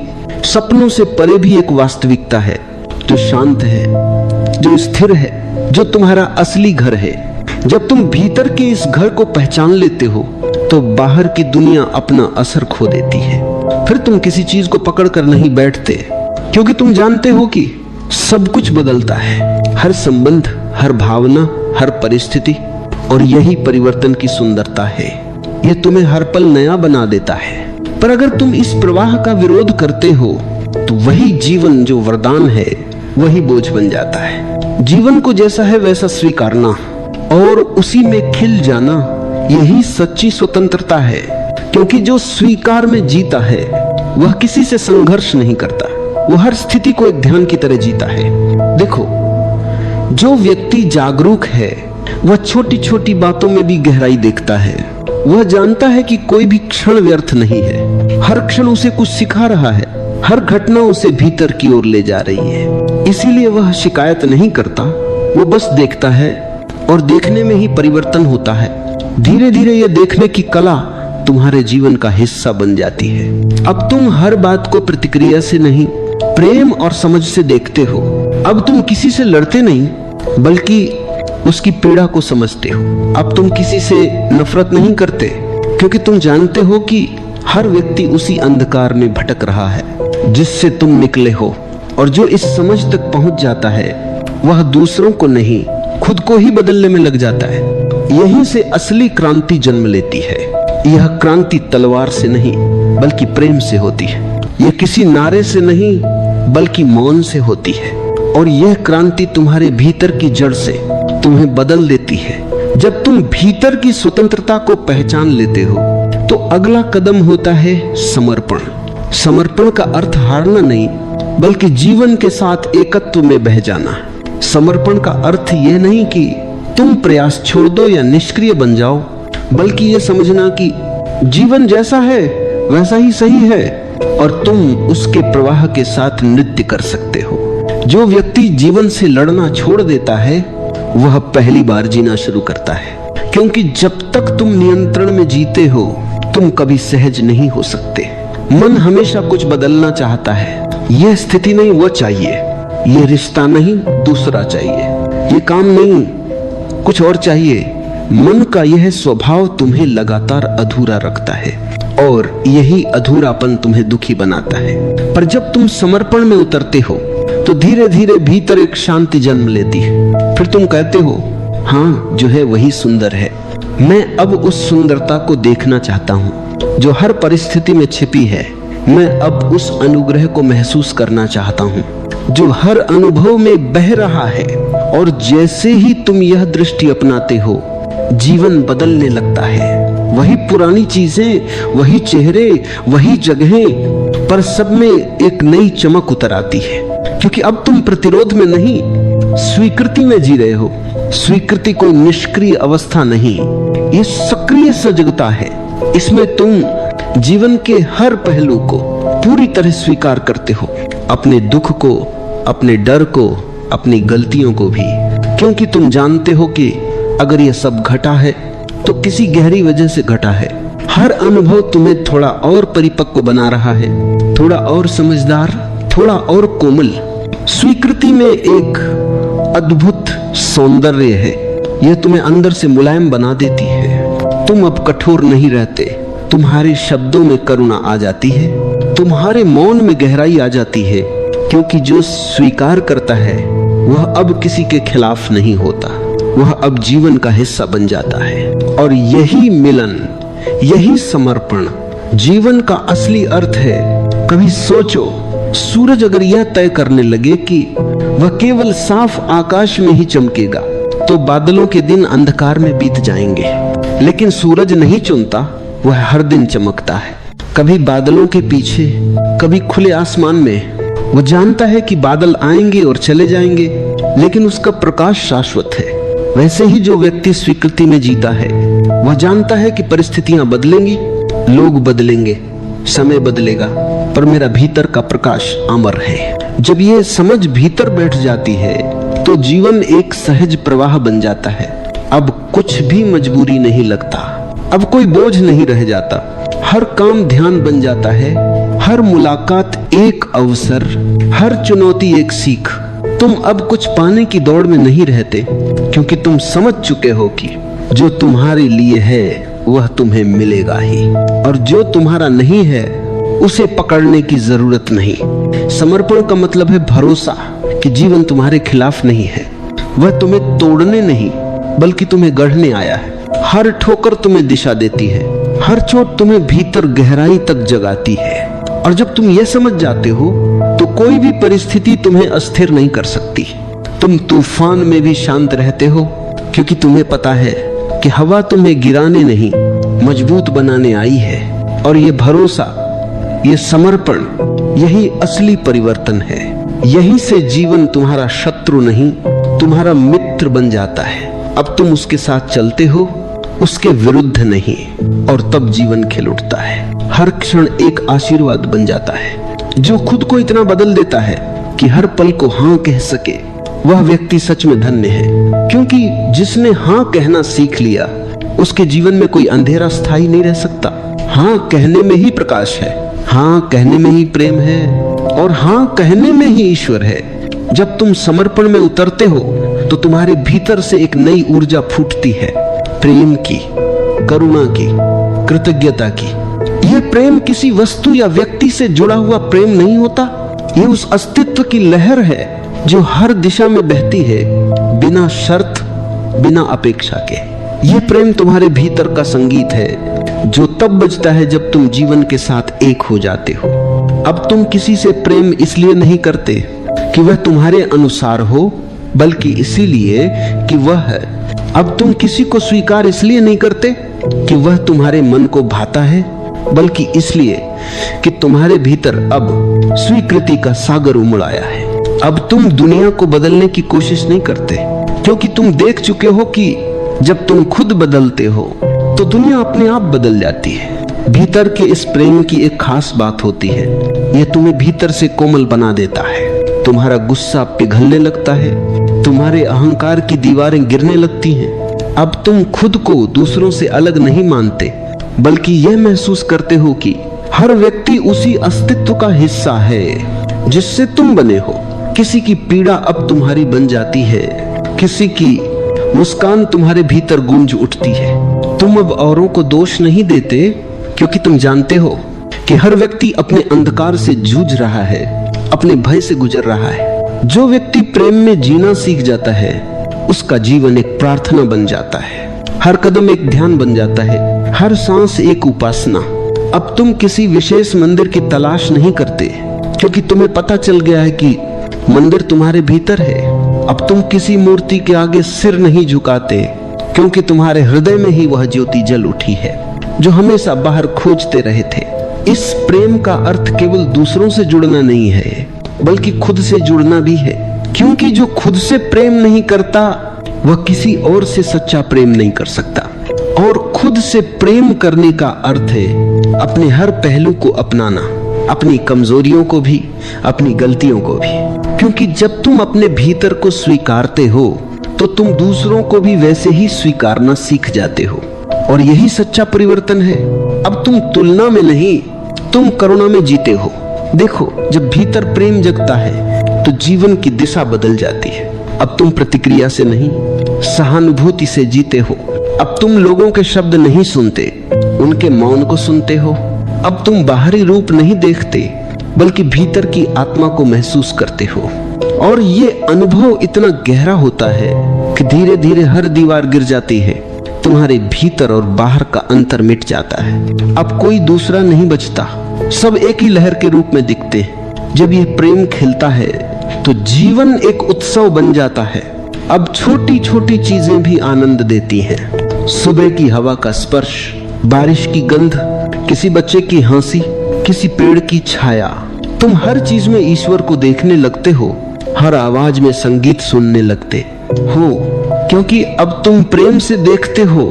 सपनों से परे भी एक वास्तविकता है जो शांत है, जो स्थिर है, जो तुम्हारा असली घर है। जब तुम भीतर के इस घर को पहचान लेते हो, तो बाहर की दुनिया अपना असर खो देती है। फिर तुम किसी चीज को पकड़कर नहीं बैठते, क्योंकि तुम जानते हो कि सब कुछ बदलता है, हर संबंध, हर भावना, हर परिस्थिति। और यही परिवर्तन की सुंदरता है। यह तुम्हें हर पल नया बना देता है। पर अगर तुम इस प्रवाह का विरोध करते हो, तो वही जीवन जो वरदान है वही बोझ बन जाता है। जीवन को जैसा है वैसा स्वीकारना और उसी में खिल जाना, यही सच्ची स्वतंत्रता है। क्योंकि जो स्वीकार में जीता है वह किसी से संघर्ष नहीं करता, वह हर स्थिति को एक ध्यान की तरह जीता है। देखो, जो व्यक्ति जागरूक है वह छोटी छोटी बातों में भी गहराई देखता है। वह जानता है कि कोई भी क्षण व्यर्थ नहीं है, हर क्षण उसे कुछ सिखा रहा है, हर घटना उसे भीतर की ओर ले जा रही है। इसीलिए वह शिकायत नहीं करता, वो बस देखता है और देखने में ही परिवर्तन होता है। धीरे धीरे यह देखने की कला तुम्हारे जीवन का हिस्सा बन जाती है। अब तुम हर बात को प्रतिक्रिया से नहीं, प्रेम और समझ से देखते हो। अब तुम किसी से लड़ते नहीं, बल्कि उसकी पीड़ा को समझते हो। अब तुम किसी से नफरत नहीं करते, क्योंकि तुम जानते हो कि हर व्यक्ति उसी अंधकार में भटक रहा है जिससे तुम निकले हो। और जो इस समझ तक पहुंच जाता है, वह दूसरों को नहीं, खुद को ही बदलने में लग जाता है। यहीं से असली क्रांति जन्म लेती है। यह क्रांति तलवार से नहीं, बल्कि प्रेम से होती है। यह किसी नारे से नहीं, बल्कि मौन से होती है। और यह क्रांति तुम्हारे भीतर की जड़ से तुम्हें बदल देती है। जब तुम भीतर की स्वतंत्रता को पहचान लेते हो, तो अगला कदम होता है समर्पण। समर्पण का अर्थ हारना नहीं, बल्कि जीवन के साथ एकत्व में बह जाना। समर्पण का अर्थ यह नहीं कि तुम प्रयास छोड़ दो या निष्क्रिय बन जाओ, बल्कि यह समझना कि जीवन जैसा है वैसा ही सही है और तुम उसके प्रवाह के साथ नृत्य कर सकते हो। जो व्यक्ति जीवन से लड़ना छोड़ देता है, वह पहली बार जीना शुरू करता है। क्योंकि जब तक तुम नियंत्रण में जीते हो, तुम कभी सहज नहीं हो सकते। मन हमेशा कुछ बदलना चाहता है। यह स्थिति नहीं, वो चाहिए। यह रिश्ता नहीं, दूसरा चाहिए। ये काम नहीं, कुछ और चाहिए। मन का यह स्वभाव तुम्हें लगातार अधूरा रखता है और यही अधूरापन तुम्हें दुखी बनाता है। पर जब तुम समर्पण में उतरते हो, तो धीरे धीरे भीतर एक शांति जन्म लेती है। फिर तुम कहते हो, हाँ, जो है वही सुंदर है। मैं अब उस सुंदरता को देखना चाहता हूँ जो हर परिस्थिति में छिपी है। मैं अब उस अनुग्रह को महसूस करना चाहता हूँ जो हर अनुभव में बह रहा है। और जैसे ही तुम यह दृष्टि अपनाते हो, जीवन बदलने लगता है। वही पुरानी चीजें, वही चेहरे, वही जगहें, पर सब में एक नई चमक उतर आती है। क्योंकि अब तुम प्रतिरोध में नहीं, स्वीकृति में जी रहे हो। स्वीकृति कोई निष्क्रिय अवस्था नहीं, ये सक्रिय सजगता है। इसमें तुम जीवन के हर पहलू को पूरी तरह स्वीकार करते हो, अपने दुख को, अपने डर को, अपनी गलतियों को भी। क्योंकि तुम जानते हो कि अगर यह सब घटा है तो किसी गहरी वजह से घटा है। हर अनुभव तुम्हें थोड़ा और परिपक्व बना रहा है, थोड़ा और समझदार, थोड़ा और कोमल। स्वीकृति में एक अद्भुत सौंदर्य है। यह तुम्हें अंदर से मुलायम बना देती है। तुम अब कठोर नहीं रहते। तुम्हारे शब्दों में करुणा आ जाती है, तुम्हारे मौन में गहराई आ जाती है, क्योंकि जो स्वीकार करता है वह अब किसी के खिलाफ नहीं होता, वह अब जीवन का हिस्सा बन जाता है। और यही मिलन, यही समर्पण जीवन का असली अर्थ है। कभी सोचो, सूरज अगर यह तय करने लगे कि वह केवल साफ आकाश में ही चमकेगा तो बादलों के दिन अंधकार में बीत जाएंगे। लेकिन सूरज नहीं चुनता, वह हर दिन चमकता है, कभी बादलों के पीछे, कभी खुले आसमान में। वह जानता है कि बादल आएंगे और चले जाएंगे, लेकिन उसका प्रकाश शाश्वत है। वैसे ही जो व्यक्ति स्वीकृति में जीता है, वह जानता है कि परिस्थितियां बदलेंगी, लोग बदलेंगे, समय बदलेगा, पर मेरा भीतर का प्रकाश अमर है। जब ये समझ भीतर बैठ जाती है तो जीवन एक सहज प्रवाह बन जाता है। अब कुछ भी मजबूरी नहीं लगता, अब कोई बोझ नहीं रह जाता। हर काम ध्यान बन जाता है, हर मुलाकात एक अवसर, हर चुनौती एक सीख। तुम अब कुछ पाने की दौड़ में नहीं रहते, क्योंकि तुम समझ चुके हो कि जो तुम्हारे लिए है वह तुम्हें मिलेगा ही, और जो तुम्हारा नहीं है उसे पकड़ने की जरूरत नहीं। समर्पण का मतलब है भरोसा कि जीवन तुम्हारे खिलाफ नहीं है, वह तुम्हें तोड़ने नहीं बल्कि तुम्हें गढ़ने आया है। हर ठोकर तुम्हें दिशा देती है, हर चोट तुम्हें भीतर गहराई तक जगाती है। और जब तुम यह समझ जाते हो तो कोई भी परिस्थिति तुम्हें अस्थिर नहीं कर सकती। तुम तूफान में भी शांत रहते हो, क्योंकि तुम्हें पता है कि हवा तुम्हें गिराने नहीं मजबूत बनाने आई है। और ये भरोसा, ये समर्पण, यही असली परिवर्तन है। यही से जीवन तुम्हारा शत्रु नहीं, तुम्हारा मित्र बन जाता है। अब तुम उसके साथ चलते हो, उसके विरुद्ध नहीं, और तब जीवन खिल उठता है। हर क्षण एक आशीर्वाद बन जाता है। जो खुद को इतना बदल देता है कि हर पल को हाँ कह सके, वह व्यक्ति सच में धन्य है। क्योंकि जिसने हाँ कहना सीख लिया, उसके जीवन में कोई अंधेरा स्थायी नहीं रह सकता। हाँ कहने में ही प्रकाश है, हाँ कहने में ही प्रेम है, और हाँ कहने में ही ईश्वर है। जब तुम समर्पण में उतरते हो तो तुम्हारे भीतर से एक नई ऊर्जा फूटती है, प्रेम की, करुणा की, कृतज्ञता की। यह प्रेम किसी वस्तु या व्यक्ति से जुड़ा हुआ प्रेम नहीं होता, यह उस अस्तित्व की लहर है जो हर दिशा में बहती है, बिना शर्त, बिना अपेक्षा के। यह प्रेम तुम्हारे भीतर का संगीत है, जो तब बजता है जब तुम जीवन के साथ एक हो जाते हो। अब तुम किसी से प्रेम इसलिए नहीं करते कि वह तुम्हारे अनुसार हो, बल्कि इसीलिए कि वह है। अब तुम किसी को स्वीकार इसलिए नहीं करते कि वह तुम्हारे मन को भाता है, बल्कि इसलिए कि तुम्हारे भीतर अब स्वीकृति का सागर उमड़ आया है। अब तुम दुनिया को बदलने की कोशिश नहीं करते, क्योंकि तुम देख चुके हो कि जब तुम खुद बदलते हो तो दुनिया अपने आप बदल जाती है। भीतर के इस प्रेम की एक खास बात होती है, यह तुम्हें भीतर से कोमल बना देता है। तुम्हारा गुस्सा पिघलने लगता है, तुम्हारे अहंकार की दीवारें गिरने लगती हैं। अब तुम खुद को दूसरों से अलग नहीं मानते, बल्कि यह महसूस करते हो कि हर व्यक्ति उसी अस्तित्व का हिस्सा है जिससे तुम बने हो। किसी की पीड़ा अब तुम्हारी बन जाती है, किसी की मुस्कान तुम्हारे भीतर गूंज उठती है। तुम अब औरों को दोष नहीं देते, क्योंकि तुम जानते हो कि हर व्यक्ति अपने अंधकार से जूझ रहा है, अपने भय से गुजर रहा है। जो व्यक्ति प्रेम में जीना सीख जाता है, उसका जीवन एक प्रार्थना बन जाता है, हर कदम एक ध्यान बन जाता है, हर सांस एक उपासना। अब तुम किसी विशेष मंदिर की तलाश नहीं करते, क्योंकि तुम्हें पता चल गया है कि मंदिर तुम्हारे भीतर है। अब तुम किसी मूर्ति के आगे सिर नहीं झुकाते, क्योंकि तुम्हारे हृदय में ही वह ज्योति जल उठी है जो हमेशा बाहर खोजते रहे थे। इस प्रेम का अर्थ केवल दूसरों से जुड़ना नहीं है, बल्कि खुद से जुड़ना भी है। क्योंकि जो खुद से प्रेम नहीं करता, वह किसी और से सच्चा प्रेम नहीं कर सकता। और खुद से प्रेम करने का अर्थ है अपने हर पहलू को अपनाना, अपनी कमजोरियों को भी, अपनी गलतियों को भी। क्योंकि जब तुम अपने भीतर को स्वीकारते हो तो तुम दूसरों को भी वैसे ही स्वीकारना सीख जाते हो, और यही सच्चा परिवर्तन है। अब तुम तुलना में नहीं, तुम करुणा में जीते हो। देखो, जब भीतर प्रेम जगता है तो जीवन की दिशा बदल जाती है। अब तुम प्रतिक्रिया से नहीं, सहानुभूति से जीते हो। अब तुम लोगों के शब्द नहीं सुनते, उनके मौन को सुनते हो। अब तुम बाहरी रूप नहीं देखते, बल्कि भीतर की आत्मा को महसूस करते हो। और ये अनुभव इतना गहरा होता है कि धीरे धीरे हर दीवार गिर जाती है, तुम्हारे भीतर और बाहर का अंतर मिट जाता है। अब कोई दूसरा नहीं बचता, सब एक ही लहर के रूप में दिखते हैं। जब ये प्रेम खिलता है तो जीवन एक उत्सव बन जाता है। अब छोटी छोटी चीजें भी आनंद देती हैं। सुबह की हवा का स्पर्श, बारिश की गंध, किसी बच्चे की हंसी, किसी पेड़ की छाया, तुम हर चीज में ईश्वर को देखने लगते हो, हर आवाज में संगीत सुनने लगते हो, क्योंकि अब तुम प्रेम से देखते हो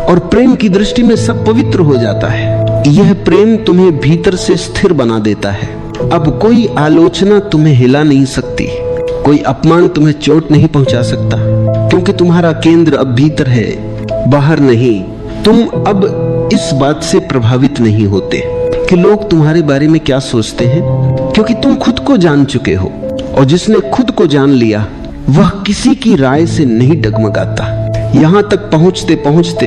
और प्रेम की दृष्टि में सब पवित्र हो जाता है। यह प्रेम तुम्हें भीतर से स्थिर बना देता है। अब कोई आलोचना तुम्हें हिला नहीं सकती, कोई अपमान तुम्हें चोट नहीं पहुंचा सकता, क्योंकि तुम्हारा केंद्र अब भीतर है, बाहर नहीं। तुम अब इस बात से प्रभावित नहीं होते कि लोग तुम्हारे बारे में क्या सोचते हैं, क्योंकि तुम खुद को जान चुके हो, और जिसने खुद को जान लिया वह किसी की राय से नहीं डगमगाता। यहाँ तक पहुँचते पहुँचते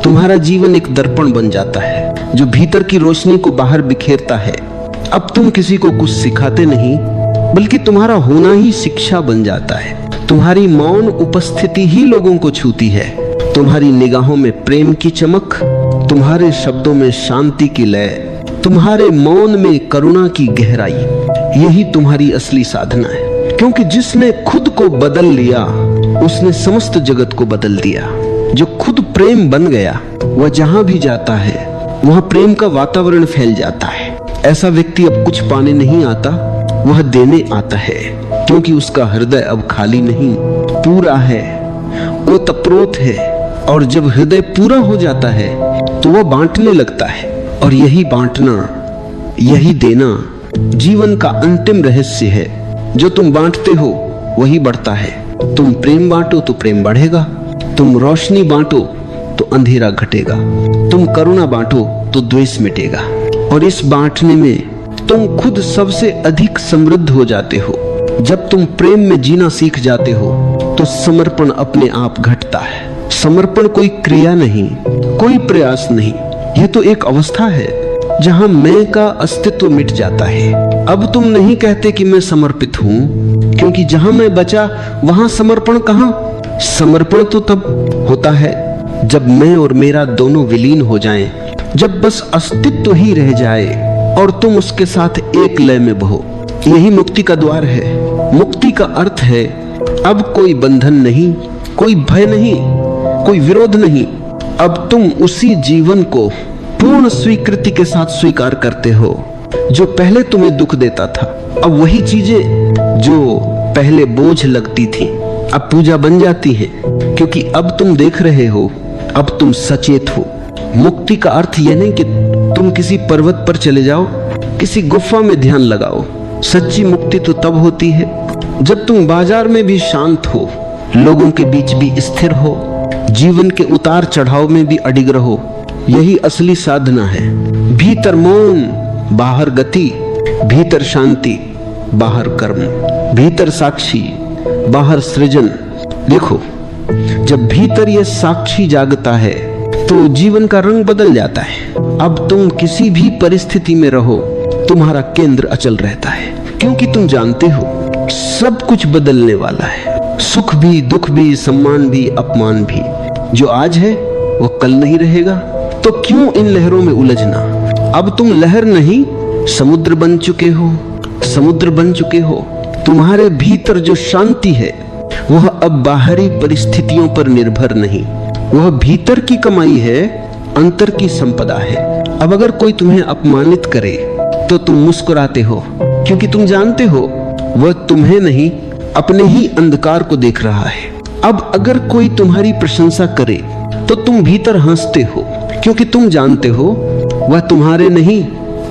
तुम्हारा जीवन एक दर्पण बन जाता है जो भीतर की रोशनी को बाहर बिखेरता है। अब तुम किसी को कुछ सिखाते नहीं, बल्कि तुम्हारा होना ही शिक्षा बन जाता है। तुम्हारी मौन उपस्थिति ही लोगों को छूती है। तुम्हारी निगाहों में प्रेम की चमक, तुम्हारे शब्दों में शांति की लय, तुम्हारे मौन में करुणा की गहराई, यही तुम्हारी असली साधना है। क्योंकि जिसने खुद को बदल लिया उसने समस्त जगत को बदल दिया। जो खुद प्रेम बन गया वह जहां भी जाता है वहां प्रेम का वातावरण फैल जाता है। ऐसा व्यक्ति अब कुछ पाने नहीं आता, वह देने आता है, क्योंकि उसका हृदय अब खाली नहीं, पूरा है, वो तप्रोत है। और जब हृदय पूरा हो जाता है तो वह बांटने लगता है, और यही बांटना, यही देना जीवन का अंतिम रहस्य है। जो तुम बांटते हो वही बढ़ता है। तुम प्रेम बांटो तो प्रेम बढ़ेगा, तुम रोशनी बांटो तो अंधेरा घटेगा, तुम करुणा बांटो तो द्वेष मिटेगा। और इस बांटने में तुम खुद सबसे अधिक समृद्ध हो जाते हो। जब तुम प्रेम में जीना सीख जाते हो तो समर्पण अपने आप घटता है। समर्पण कोई क्रिया नहीं, कोई प्रयास नहीं, यह तो एक अवस्था है जहां मैं का अस्तित्व मिट जाता है। अब तुम नहीं कहते कि मैं समर्पित हूं, क्योंकि जहां मैं बचा वहां समर्पण कहां। समर्पण तो तब होता है जब मैं और मेरा दोनों विलीन हो जाएं, जब बस अस्तित्व ही रह जाए और तुम उसके साथ एक लय में बहो। यही मुक्ति का द्वार है। मुक्ति का अर्थ है अब कोई बंधन नहीं, कोई भय नहीं, कोई विरोध नहीं। अब तुम उसी जीवन को पूर्ण स्वीकृति के साथ स्वीकार करते हो जो पहले तुम्हें दुख देता था। अब वही चीजें जो पहले बोझ लगती थी अब पूजा बन जाती है, क्योंकि अब तुम देख रहे हो, अब तुम सचेत हो। मुक्ति का अर्थ यह नहीं कि तुम किसी पर्वत पर चले जाओ, किसी गुफा में ध्यान लगाओ। सच्ची मुक्ति तो तब होती है जब तुम बाजार में भी शांत हो, लोगों के बीच भी स्थिर हो, जीवन के उतार चढ़ाव में भी अडिग रहो। यही असली साधना है। भीतर मौन, बाहर गति, भीतर शांति, बाहर कर्म, भीतर साक्षी, बाहर सृजन। देखो, जब भीतर यह साक्षी जागता है तो जीवन का रंग बदल जाता है। अब तुम किसी भी परिस्थिति में रहो, तुम्हारा केंद्र अचल रहता है, क्योंकि तुम जानते हो सब कुछ बदलने वाला है। सुख भी, दुख भी, सम्मान भी, अपमान भी। जो आज है वो कल नहीं रहेगा, तो क्यों इन लहरों में उलझना। अब तुम लहर नहीं, समुद्र बन चुके हो, समुद्र बन चुके हो। तुम्हारे भीतर जो शांति है वह अब बाहरी परिस्थितियों पर निर्भर नहीं, वह भीतर की कमाई है, अंतर की संपदा है। अब अगर कोई तुम्हें अपमानित करे तो तुम मुस्कुराते हो, क्योंकि तुम जानते हो वह तुम्हें नहीं, अपने ही अंधकार को देख रहा है। अब अगर कोई तुम्हारी प्रशंसा करे तो तुम भीतर हंसते हो, क्योंकि तुम जानते हो वह तुम्हारे नहीं,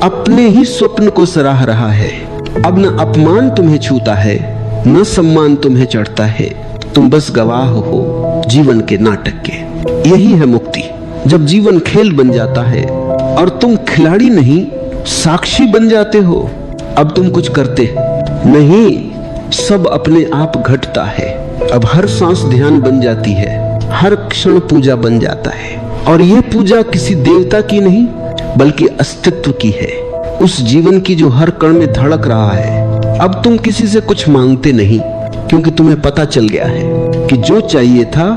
अपने ही स्वप्न को सराह रहा है। अब न अपमान तुम्हें छूता है, न सम्मान तुम्हें चढ़ता है, तुम बस गवाह हो जीवन के नाटक के। यही है मुक्ति, जब जीवन खेल बन जाता है और तुम खिलाड़ी नहीं, साक्षी बन जाते हो। अब तुम कुछ करते नहीं, सब अपने आप घटता है। अब हर सांस ध्यान बन जाती है, हर क्षण पूजा बन जाता है। और यह पूजा किसी देवता की नहीं बल्कि अस्तित्व की है, उस जीवन की जो हर कण में धड़क रहा है। अब तुम किसी से कुछ मांगते नहीं, क्योंकि तुम्हें पता चल गया है कि जो चाहिए था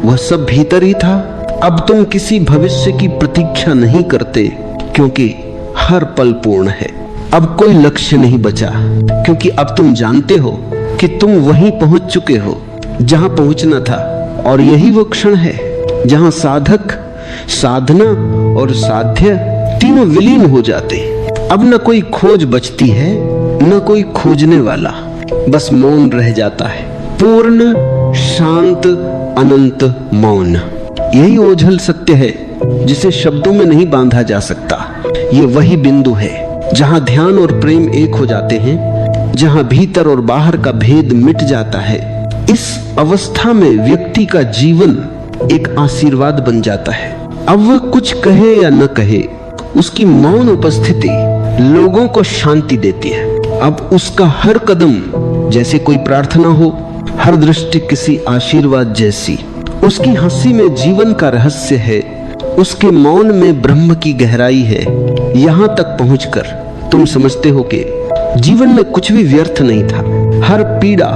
वह सब भीतर ही था। अब तुम किसी भविष्य की प्रतीक्षा नहीं करते, क्योंकि हर पल पूर्ण है। अब कोई लक्ष्य नहीं बचा, क्योंकि अब तुम जानते हो कि तुम वहीं पहुंच चुके हो जहां पहुंचना था। और यही वो क्षण है जहां साधक, साधना और साध्य तीनों विलीन हो जाते। अब न कोई खोज बचती है, न कोई खोजने वाला, बस मौन रह जाता है, पूर्ण शांत अनंत मौन। यही ओझल सत्य है जिसे शब्दों में नहीं बांधा जा सकता। ये वही बिंदु है जहां ध्यान और प्रेम एक हो जाते हैं, जहां भीतर और बाहर का भेद मिट जाता है। इस अवस्था में व्यक्ति का जीवन एक आशीर्वाद बन जाता है। अब वह कुछ कहे या न कहे, उसकी मौन उपस्थिति लोगों को शांति देती है। अब उसका हर कदम जैसे कोई प्रार्थना हो, हर दृष्टि किसी आशीर्वाद जैसी। उसकी हंसी में जीवन का रहस्य है, उसके मौन में ब्रह्म की गहराई है। यहां तक पहुंचकर तुम समझते हो कि जीवन में कुछ भी व्यर्थ नहीं था। हर पीड़ा,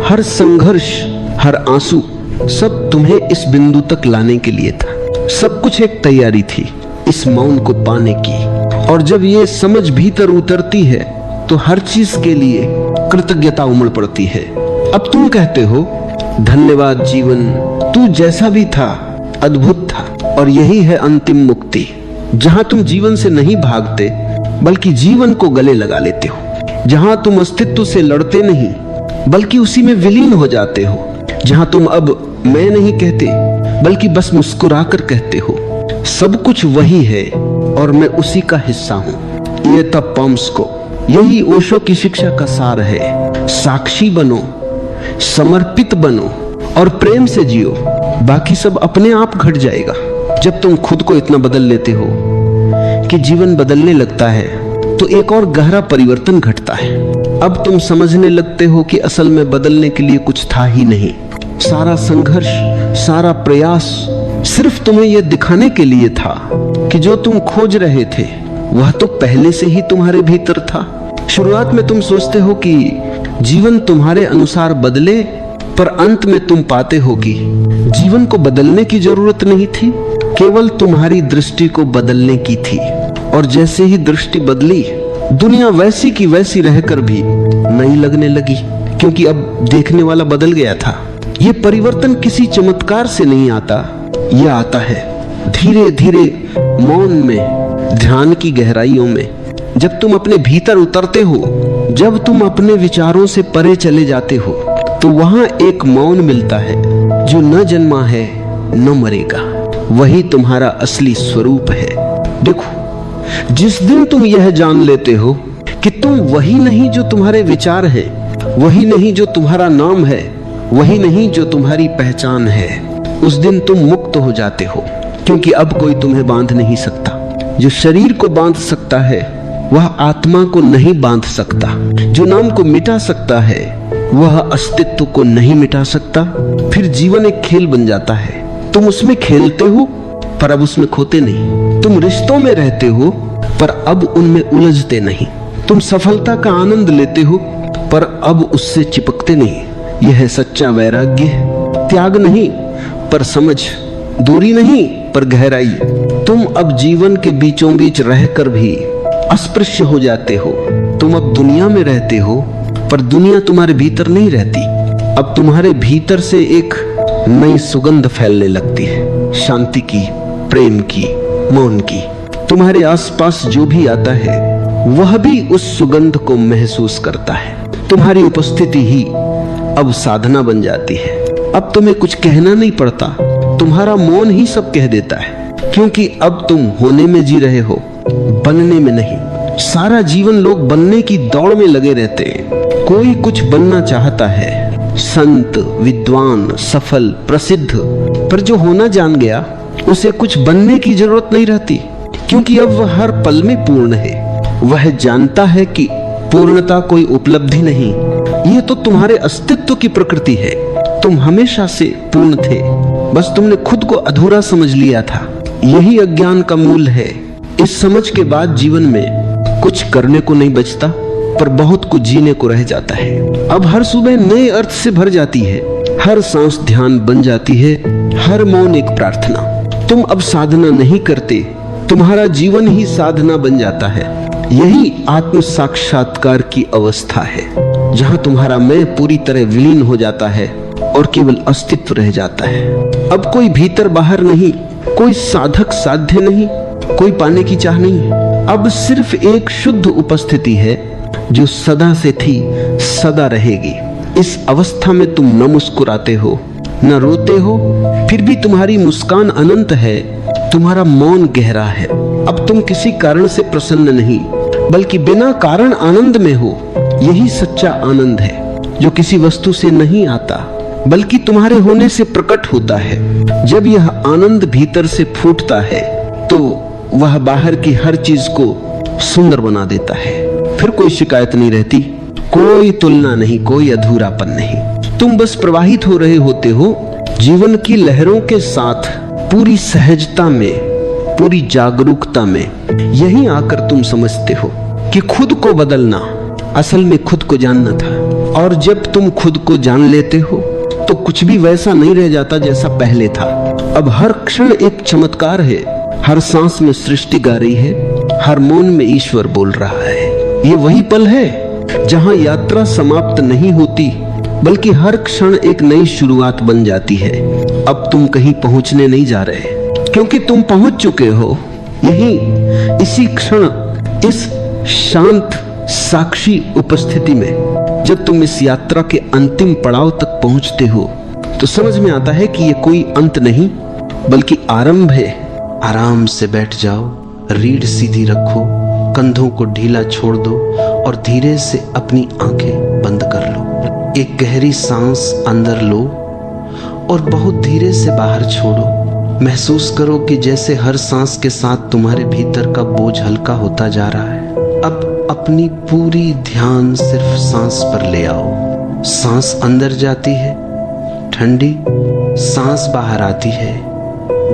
हर संघर्ष, हर आंसू सब तुम्हें इस बिंदु तक लाने के लिए था। सब कुछ एक तैयारी थी इस मौन को पाने की। और जब ये समझ भीतर उतरती है तो हर चीज के लिए कृतज्ञता उमड़ पड़ती है। अब तुम कहते हो, धन्यवाद जीवन, तू जैसा भी था अद्भुत था। और यही है अंतिम मुक्ति, जहां तुम जीवन से नहीं भागते बल्कि जीवन को गले लगा लेते हो। जहां तुम अस्तित्व से लड़ते नहीं बल्कि उसी में विलीन हो जाते हो। जहां तुम अब मैं नहीं कहते बल्कि बस मुस्कुराकर कहते हो, सब कुछ वही है और मैं उसी का हिस्सा हूं। ये तब पम्स को, यही ओशो की शिक्षा का सार है। साक्षी बनो, समर्पित बनो और प्रेम से जियो, बाकी सब अपने आप घट जाएगा। जब तुम खुद को इतना बदल लेते हो कि जीवन बदलने लगता है तो एक और गहरा परिवर्तन घटता है। अब तुम समझने लगते हो कि असल में बदलने के लिए कुछ था ही नहीं। सारा संघर्ष, सारा प्रयास सिर्फ तुम्हें यह दिखाने के लिए था कि जो तुम खोज रहे थे वह तो पहले से ही तुम्हारे भीतर था। शुरुआत में तुम सोचते हो कि जीवन तुम्हारे अनुसार बदले, पर अंत में तुम पाते हो कि जीवन को बदलने की जरूरत नहीं थी, केवल तुम्हारी दृष्टि को बदलने की थी। और जैसे ही दृष्टि बदली, दुनिया वैसी की वैसी रहकर भी नई लगने लगी, क्योंकि अब देखने वाला बदल गया था। ये परिवर्तन किसी चमत्कार से नहीं आता, यह आता है धीरे धीरे मौन में, ध्यान की गहराइयों में। जब तुम अपने भीतर उतरते हो, जब तुम अपने विचारों से परे चले जाते हो, तो वहां एक मौन मिलता है जो न जन्मा है न मरेगा। वही तुम्हारा असली स्वरूप है। देखो, जिस दिन तुम यह जान लेते हो कि तुम वही नहीं जो तुम्हारे विचार है, वही नहीं जो तुम्हारा नाम है, वही नहीं जो तुम्हारी पहचान है, उस दिन तुम मुक्त हो जाते हो। क्योंकि अब कोई तुम्हें बांध नहीं सकता। जो शरीर को बांध सकता है वह आत्मा को नहीं बांध सकता। जो नाम को मिटा सकता है वह अस्तित्व को नहीं मिटा सकता। फिर जीवन एक खेल बन जाता है। तुम उसमें खेलते हो पर अब उसमें खोते नहीं। तुम रिश्तों में रहते हो पर अब उनमें उलझते नहीं। तुम सफलता का आनंद लेते हो पर अब उससे चिपकते नहीं। यह है सच्चा वैराग्य। त्याग नहीं पर समझ, दूरी नहीं पर गहराई। तुम अब जीवन के बीचों बीच रहकर भी अस्पृश्य हो जाते हो। तुम अब दुनिया में रहते हो पर दुनिया तुम्हारे भीतर नहीं रहती। अब तुम्हारे भीतर से एक नई सुगंध फैलने लगती है, शांति की, प्रेम की, मौन की। तुम्हारे आसपास जो भी आता है वह भी उस सुगंध को महसूस करता है। तुम्हारी उपस्थिति ही अब साधना बन जाती है। अब तुम्हें कुछ कहना नहीं पड़ता, तुम्हारा मौन ही सब कह देता है। क्योंकि अब तुम होने में जी रहे हो, बनने में नहीं। सारा जीवन लोग बनने की दौड़ में लगे रहते हैं। कोई कुछ बनना चाहता है, संत, विद्वान, सफल, प्रसिद्ध, पर जो होना जान गया उसे कुछ बनने की जरूरत नहीं रहती, क्योंकि अब वह हर पल में पूर्ण है। वह जानता है कि पूर्णता कोई उपलब्धि नहीं यह तो तुम्हारे अस्तित्व की प्रकृति है। तुम हमेशा से पूर्ण थे, बस तुमने खुद को अधूरा समझ लिया था। यही अज्ञान का मूल है। इस समझ के बाद जीवन में कुछ करने को नहीं बचता, पर बहुत कुछ जीने को रह जाता है। अब हर सुबह नए अर्थ से भर जाती है, हर सांस ध्यान बन जाती है, हर मौन एक प्रार्थना। तुम अब साधना नहीं करते, तुम्हारा जीवन ही साधना बन जाता है। यही आत्म साक्षात्कार की अवस्था है, जहां तुम्हारा मैं पूरी तरह विलीन हो जाता है और केवल अस्तित्व रह जाता है। अब कोई भीतर बाहर नहीं, कोई साधक साध्य नहीं, कोई पाने की चाह नहीं। अब सिर्फ एक शुद्ध उपस्थिति है जो सदा से थी, सदा रहेगी। इस अवस्था में तुम न मुस्कुराते हो, न रोते हो, फिर भी तुम्हारी मुस्कान अनंत है, तुम्हारा मौन गहरा है। अब तुम किसी कारण से प्रसन्न नहीं, बल्कि बिना कारण आनंद में हो। यही सच्चा आनंद है, जो किसी वस्तु से नहीं आता, बल्कि तुम्हारे होने से प्रकट होता है। जब यह आनंद भीतर से फूटता है, तो वह बाहर की हर चीज को सुंदर बना देता है। फिर कोई शिकायत नहीं रहती, कोई तुलना नहीं, कोई अधूरापन नहीं। तुम बस प्रवाहित हो रहे होते हो जीवन की लहरों के साथ, पूरी सहजता में, पूरी जागरूकता में। यही आकर तुम समझते हो कि खुद को बदलना असल में खुद को जानना था। और जब तुम खुद को जान लेते हो तो कुछ भी वैसा नहीं रह जाता जैसा पहले था। अब हर क्षण एक चमत्कार है, हर सांस में सृष्टि गा रही है, हर मौन में ईश्वर बोल रहा है। ये वही पल है जहां यात्रा समाप्त नहीं होती, बल्कि हर क्षण एक नई शुरुआत बन जाती है। अब तुम कहीं पहुंचने नहीं जा रहे, क्योंकि तुम पहुंच चुके हो यहीं, इसी क्षण, इस शांत साक्षी उपस्थिति में। जब तुम इस यात्रा के अंतिम पड़ाव तक पहुंचते हो तो समझ में आता है कि यह कोई अंत नहीं, बल्कि आरंभ है। आराम से बैठ जाओ, रीढ़ सीधी रखो, कंधों को ढीला छोड़ दो और धीरे से अपनी आंखें बंद कर लो। एक गहरी सांस अंदर लो और बहुत धीरे से बाहर छोड़ो। महसूस करो कि जैसे हर सांस के साथ तुम्हारे भीतर का बोझ हल्का होता जा रहा है। अब अपनी पूरी ध्यान सिर्फ सांस पर ले आओ। सांस अंदर जाती है ठंडी, सांस बाहर आती है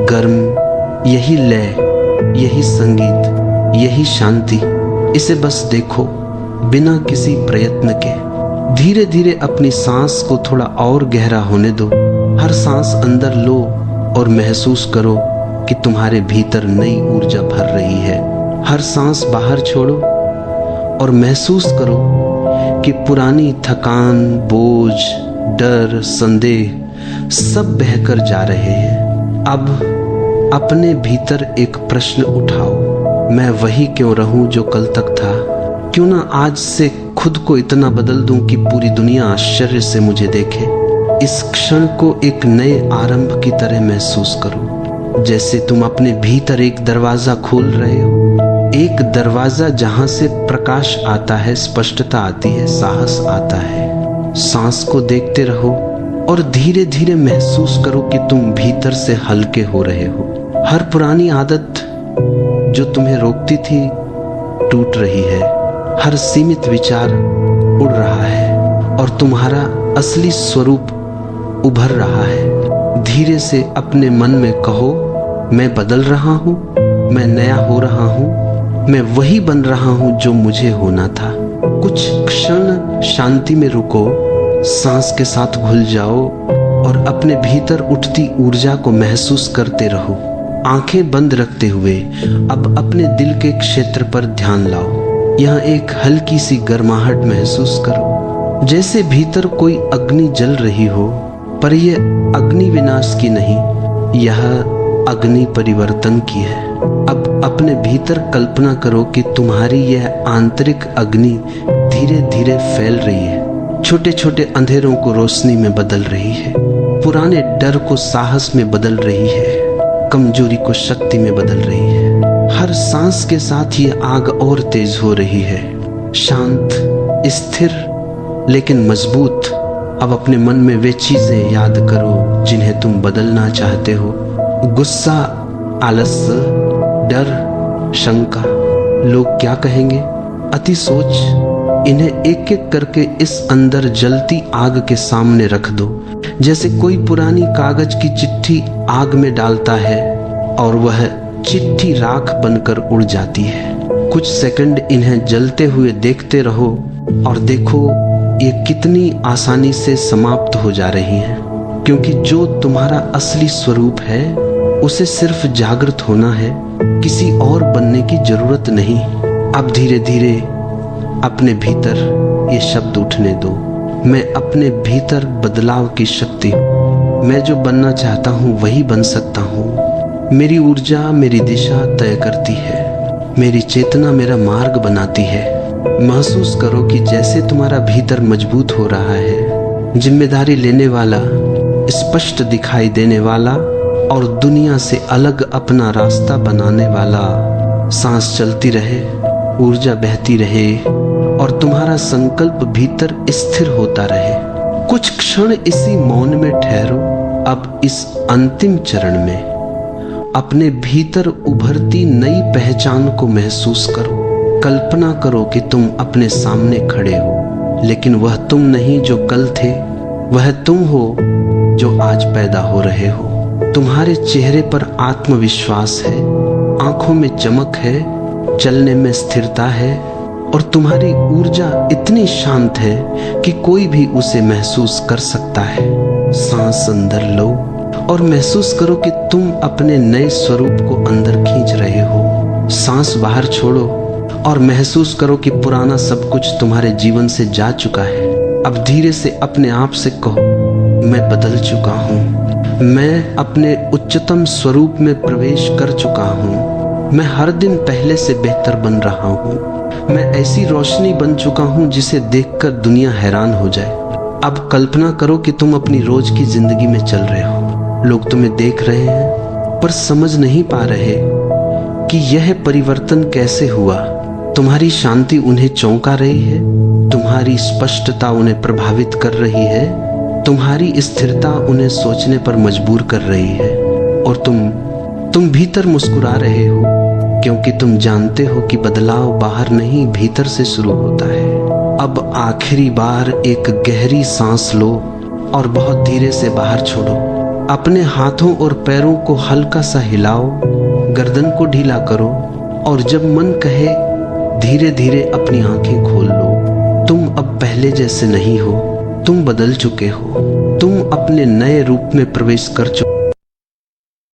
गर्म। यही लय, यही संगीत, यही शांति। इसे बस देखो, बिना किसी प्रयत्न के। धीरे धीरे अपनी सांस को थोड़ा और गहरा होने दो। हर सांस अंदर लो और महसूस करो कि तुम्हारे भीतर नई ऊर्जा भर रही है। हर सांस बाहर छोड़ो और महसूस करो कि पुरानी थकान, बोझ, डर, संदेह सब बहकर जा रहे हैं। अब अपने भीतर एक प्रश्न उठाओ, मैं वही क्यों रहूं जो कल तक था? क्यों ना आज से खुद को इतना बदल दूं कि पूरी दुनिया आश्चर्य से मुझे देखे। इस क्षण को एक नए आरंभ की तरह महसूस करो, जैसे तुम अपने भीतर एक दरवाजा खोल रहे हो। एक दरवाजा जहां से प्रकाश आता है, स्पष्टता आती है, साहस आता है। सांस को देखते रहो और धीरे धीरे महसूस करो कि तुम भीतर से हल्के हो रहे हो। हर पुरानी आदत जो तुम्हें रोकती थी टूट रही है। हर सीमित विचार उड़ रहा है और तुम्हारा असली स्वरूप उभर रहा है। धीरे से अपने मन में कहो, मैं बदल रहा हूं, मैं नया हो रहा हूं, मैं वही बन रहा हूं जो मुझे होना था। कुछ क्षण शांति में रुको, सांस के साथ घुल जाओ और अपने भीतर उठती ऊर्जा को महसूस करते रहो। आंखें बंद रखते हुए अब अपने दिल के क्षेत्र पर ध्यान लाओ। यहाँ एक हल्की सी गर्माहट महसूस करो, जैसे भीतर कोई अग्नि जल रही हो, पर यह अग्नि विनाश की नहीं, यह अग्नि परिवर्तन की है। अब अपने भीतर कल्पना करो कि तुम्हारी यह आंतरिक अग्नि धीरे धीरे फैल रही है, छोटे छोटे अंधेरों को रोशनी में बदल रही है, पुराने डर को साहस में बदल रही है, कमजोरी को शक्ति में बदल रही है। हर सांस के साथ ये आग और तेज हो रही है, शांत, स्थिर लेकिन मजबूत। अब अपने मन में वे चीजें याद करो जिन्हें तुम बदलना चाहते हो। गुस्सा, आलस्य, डर, शंका, लोग क्या कहेंगे, अति सोच, इन्हें एक एक करके इस अंदर जलती आग के सामने रख दो, जैसे कोई पुरानी कागज की चिट्ठी आग में डालता है और वह चिट्ठी राख बनकर उड़ जाती है। कुछ सेकंड इन्हें जलते हुए देखते रहो और देखो ये कितनी आसानी से समाप्त हो जा रही हैं, क्योंकि जो तुम्हारा असली स्वरूप है उसे सिर्फ जागृत होना है, किसी और बनने की जरूरत नहीं। अब धीरे धीरे अपने भीतर ये शब्द उठने दो, मैं अपने भीतर बदलाव की शक्ति हूँ, मैं जो बनना चाहता हूँ वही बन सकता हूँ। मेरी ऊर्जा मेरी दिशा तय करती है, मेरी चेतना मेरा मार्ग बनाती है। महसूस करो कि जैसे तुम्हारा भीतर मजबूत हो रहा है, जिम्मेदारी लेने वाला, स्पष्ट दिखाई देने वाला और दुनिया से अलग अपना रास्ता बनाने वाला। सांस चलती रहे, ऊर्जा बहती रहे और तुम्हारा संकल्प भीतर स्थिर होता रहे। कुछ क्षण इसी मौन में ठहरो। अब इस अंतिम चरण में अपने भीतर उभरती नई पहचान को महसूस करो। कल्पना करो कि तुम अपने सामने खड़े हो, लेकिन वह तुम नहीं जो कल थे, वह तुम हो जो आज पैदा हो रहे हो। तुम्हारे चेहरे पर आत्मविश्वास है, आंखों में चमक है, चलने में स्थिरता है और तुम्हारी ऊर्जा इतनी शांत है कि कोई भी उसे महसूस कर सकता है। सांस अंदर लो और महसूस करो कि तुम अपने नए स्वरूप को अंदर खींच रहे हो। सांस बाहर छोड़ो और महसूस करो कि पुराना सब कुछ तुम्हारे जीवन से जा चुका है। अब धीरे से अपने आप से कहो, मैं बदल चुका हूँ, मैं अपने उच्चतम स्वरूप में प्रवेश कर चुका हूँ, मैं हर दिन पहले से बेहतर बन रहा हूँ, मैं ऐसी रोशनी बन चुका हूँ जिसे देखकर दुनिया हैरान हो जाए। अब कल्पना करो कि तुम अपनी रोज की जिंदगी में चल रहे हो, लोग तुम्हें देख रहे हैं पर समझ नहीं पा रहे कि यह परिवर्तन कैसे हुआ। तुम्हारी शांति उन्हें चौंका रही है, तुम्हारी स्पष्टता उन्हें प्रभावित कर रही है, तुम्हारी स्थिरता उन्हें सोचने पर मजबूर कर रही है और तुम भीतर मुस्कुरा रहे हो, क्योंकि तुम जानते हो कि बदलाव बाहर नहीं भीतर से शुरू होता है। अब आखिरी बार एक गहरी सांस लो और बहुत धीरे से बाहर छोड़ो। अपने हाथों और पैरों को हल्का सा हिलाओ, गर्दन को ढीला करो और जब मन कहे धीरे धीरे अपनी आंखें खोल लो। तुम अब पहले जैसे नहीं हो, तुम बदल चुके हो, तुम अपने नए रूप में प्रवेश कर चुके हो।